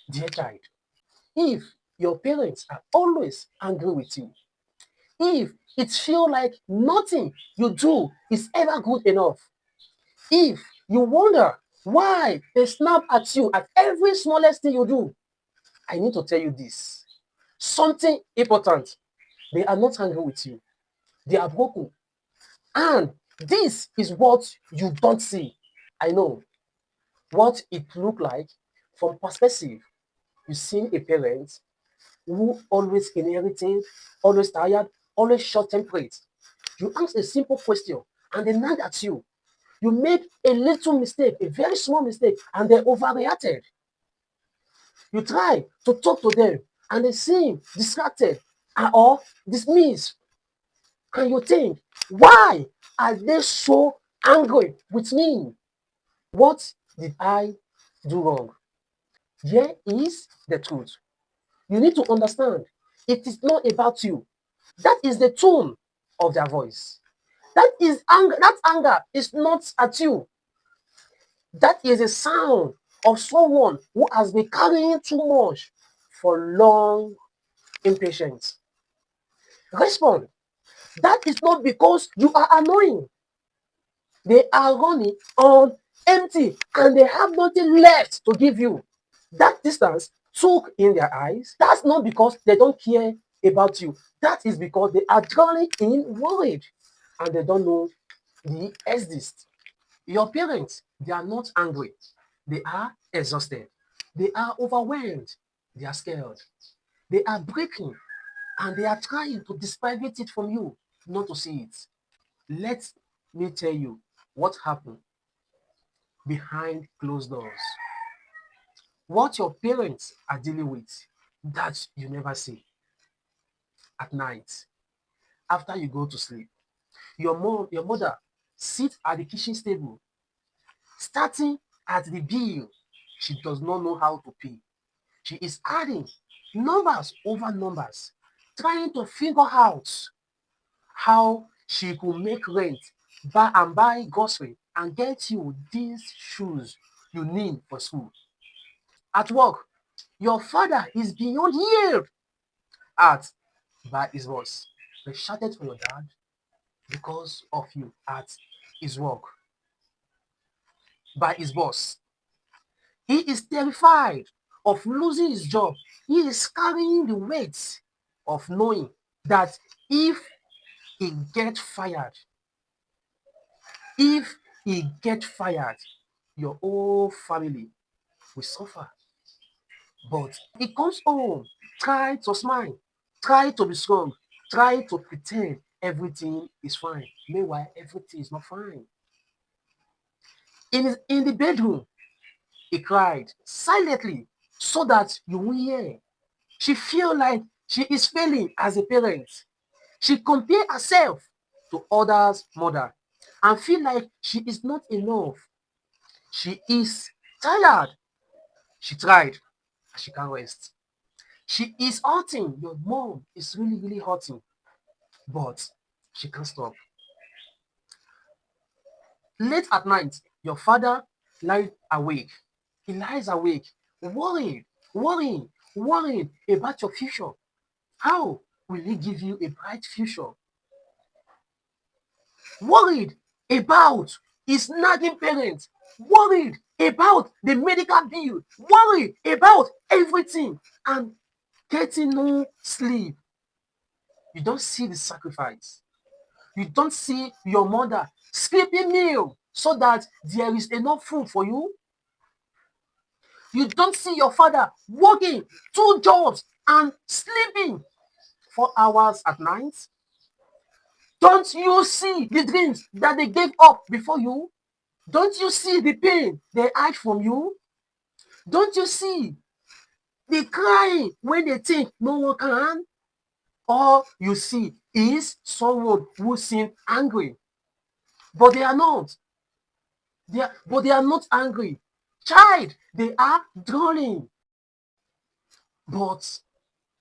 Dear child, if your parents are always angry with you, if it feels like nothing you do is ever good enough, if you wonder why they snap at you at every smallest thing you do, I need to tell you this. Something important. They are not angry with you. They are broken. And this is what you don't see. I know what it look like from perspective. You see a parent who always inheriting, always tired, always short-tempered. You ask a simple question and they nag at you. You make a little mistake, a very small mistake, and they overreacted. You try to talk to them and they seem distracted or dismissed. And you think, why are they so angry with me? What did I do wrong? Here is the truth. You need to understand it is not about you. That is the tone of their voice. That is anger. That anger is not at you. That is a sound of someone who has been carrying too much for long impatience. Respond. That is not because you are annoying. They are running on empty and they have nothing left to give you. That distance took in their eyes. That's not because they don't care about you. That is because they are drowning in worried and they don't know the exist. Your parents, they are not angry. They are exhausted. They are overwhelmed. They are scared. They are breaking and they are trying to disprivate it from you, not to see it. Let me tell you what happened behind closed doors. What your parents are dealing with that you never see at night after you go to sleep. Your mother sits at the kitchen table, starting at the bill she does not know how to pay. She is adding numbers over numbers, trying to figure out how she could make rent, buy grocery, and get you these shoes you need for school. At work, your father is beyond yield at by his boss. They shouted for your dad because of you at his work by his boss. He is terrified of losing his job. He is carrying the weight of knowing that if he gets fired, if he gets fired, your whole family will suffer. But he comes home, try to smile, try to be strong, try to pretend everything is fine. Meanwhile, everything is not fine. In the bedroom, he cried silently so that you will hear. She feel like she is failing as a parent. She compare herself to others' mother and feel like she is not enough. She is tired. She tried. She can't rest. She is hurting. Your mom is really, really hurting, but she can't stop. Late at night, your father lies awake. He lies awake, worried, worrying, worrying about your future. How will he give you a bright future? Worried about his nagging parents, worried about the medical bill, worried about everything, and getting no sleep. You don't see the sacrifice. You don't see your mother skipping meal so that there is enough food for you. You don't see your father working 2 jobs and sleeping 4 hours at night. Don't you see the dreams that they gave up before you? Don't you see the pain they hide from you? Don't you see the crying when they think no one can? All you see is someone who seems angry, but they are not. But they are not angry. Child, they are drowning. But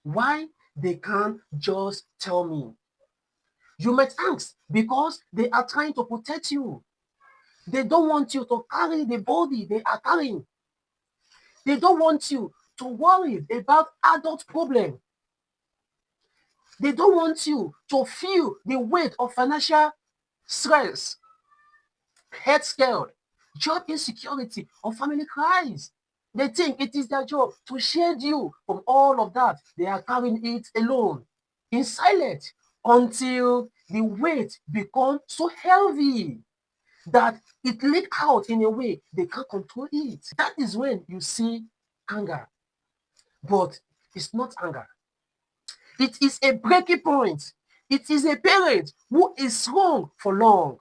why they can't just tell me? You might ask, because they are trying to protect you. They don't want you to carry the body they are carrying. They don't want you to worry about adult problems. They don't want you to feel the weight of financial stress, health scare, job insecurity, or family cries. They think it is their job to shield you from all of that. They are carrying it alone, in silence, until the weight becomes so heavy that it leak out in a way they can't control it. That is when you see anger. But it's not anger. It is a breaking point. It is a parent who is wrong for long.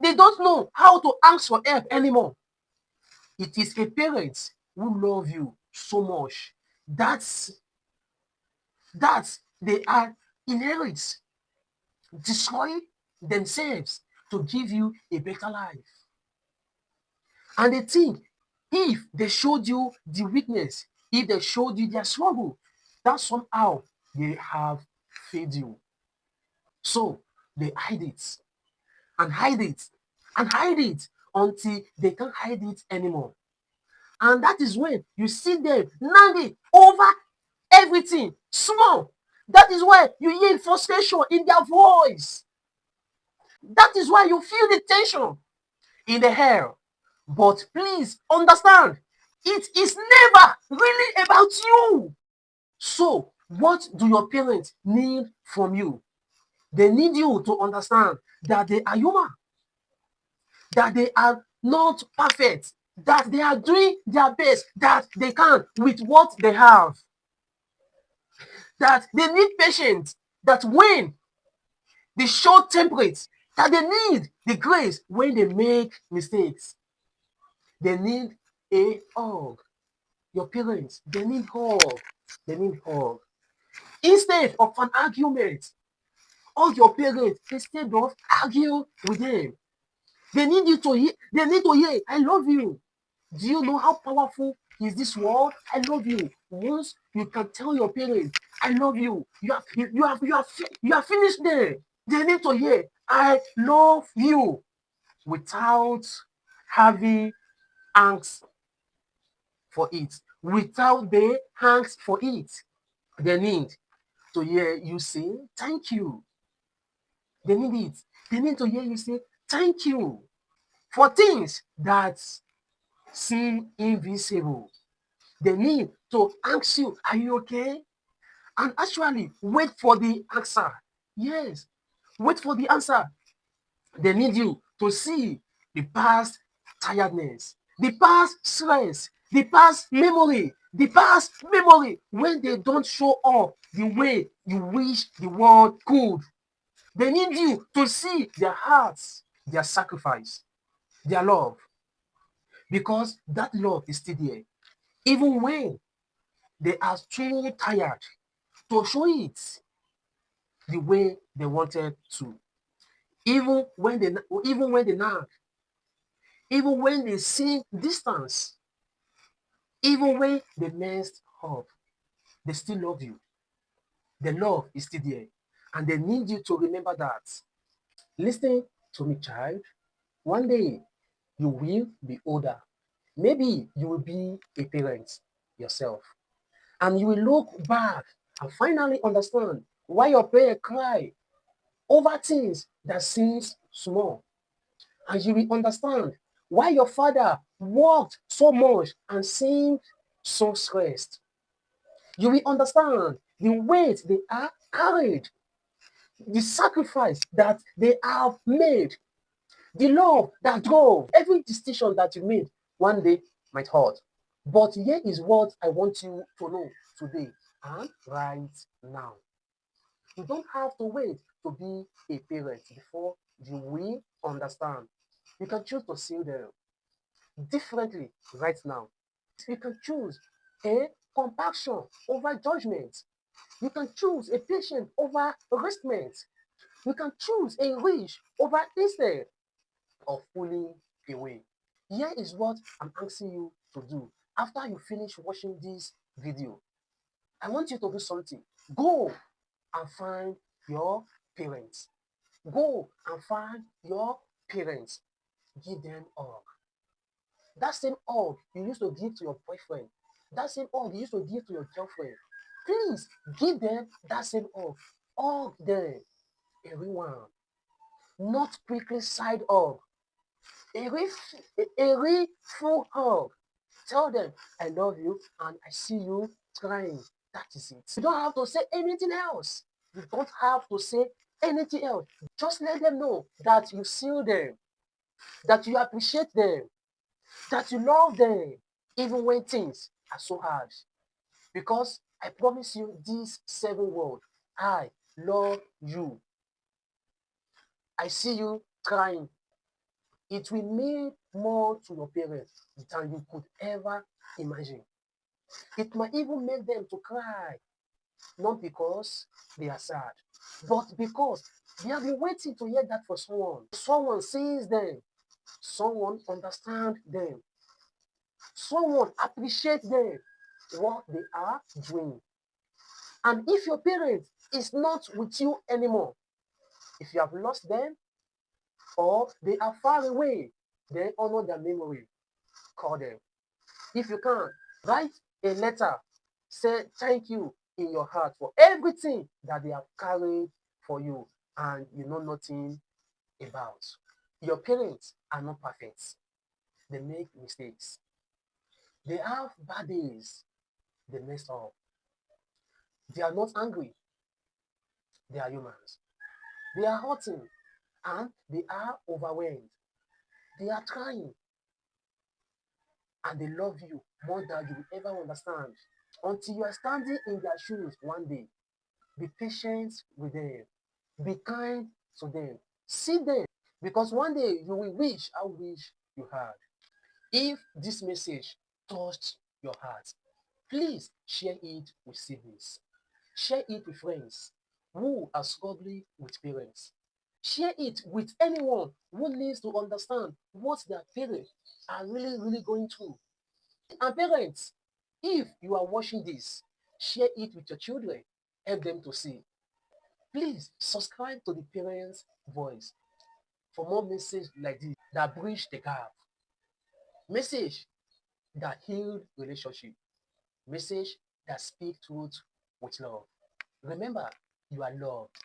They don't know how to ask for help anymore. It is a parent who love you so much. That's that they are inherit, destroy themselves to give you a better life. And they think if they showed you the weakness, if they showed you their struggle, that somehow they have failed you. So they hide it and hide it and hide it until they can't hide it anymore. And that is when you see them nagging over everything small. That is why you hear frustration in their voice. That is why you feel the tension in the air. But please understand, it is never really about you. So, what do your parents need from you? They need you to understand that they are human, that they are not perfect, that they are doing their best, that they can with what they have, that they need patience, that when they show temperate, that they need the grace when they make mistakes. They need a hug. Your parents, they need hug. They need hug. Instead of an argument, hug your parents instead of argue with them. They need you to hear, they need to hear, I love you. Do you know how powerful is this word? I love you. Once you can tell your parents, I love you, you have finished there. They need to hear, I love you without having angst for it, without the angst for it. They need to hear you say, thank you. They need it. They need to hear you say, thank you for things that seem invisible. They need to ask you, are you okay? And actually wait for the answer. Yes, wait for the answer. They need you to see the past tiredness, the past stress, the past memory when they don't show up the way you wish the world could. They need you to see their hearts, their sacrifice, their love, because that love is still there. Even when they are too tired to show it the way they wanted to. Even when they nag, even when they seem distance, even when they messed up, they still love you. The love is still there. And they need you to remember that. Listen to me, child. One day you will be older. Maybe you will be a parent yourself. And you will look back and finally understand why your parents cry over things that seems small. And you will understand why your father worked so much and seemed so stressed. You will understand the weight they are carried, the sacrifice that they have made, the love that drove every decision that you made one day might hurt. But here is what I want you to know today and right now. You don't have to wait to be a parent before you will understand. You can choose to see them differently right now. You can choose a compassion over judgment. You can choose a patience over harassment. You can choose a wish over instead of pulling away. Here is what I'm asking you to do. After you finish watching this video, I want you to do something. Go and find your parents. Go and find your parents. Give them hug. That same hug you used to give to your boyfriend, That same hug you used to give to your girlfriend, please give them that same hug. Hug them, everyone. Not quickly side hug. A real full hug. Tell them, I love you and I see you trying. That is it. You don't have to say anything else. You don't have to say anything else. Just let them know that you see them, that you appreciate them, that you love them, even when things are so hard. Because I promise you these 7 words. I love you. I see you crying. It will mean more to your parents than you could ever imagine. It might even make them to cry, not because they are sad, but because they have been waiting to hear that for someone. Someone sees them, someone understands them, someone appreciates them, what they are doing. And if your parent is not with you anymore, if you have lost them or they are far away, then honor their memory. Call them. If you can, write a letter. Say thank you in your heart for everything that they have carried for you and you know nothing about. Your parents are not perfect. They make mistakes. They have bad days. They mess up. They are not angry. They are humans. They are hurting and they are overwhelmed. They are trying and they love you more than you will ever understand. Until you are standing in their shoes one day, be patient with them. Be kind to them. See them. Because one day you will wish, I wish you had. If this message touched your heart, please share it with siblings. Share it with friends who are struggling with parents. Share it with anyone who needs to understand what their parents are really, really going through. And parents, if you are watching this, share it with your children. Help them to see. Please subscribe to the Parents' Voice for more messages like this that bridge the gap. Message that heal relationship. Message that speak truth with love. Remember, you are loved,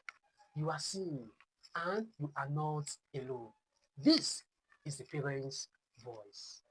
you are seen, and you are not alone. This is the Parents' Voice.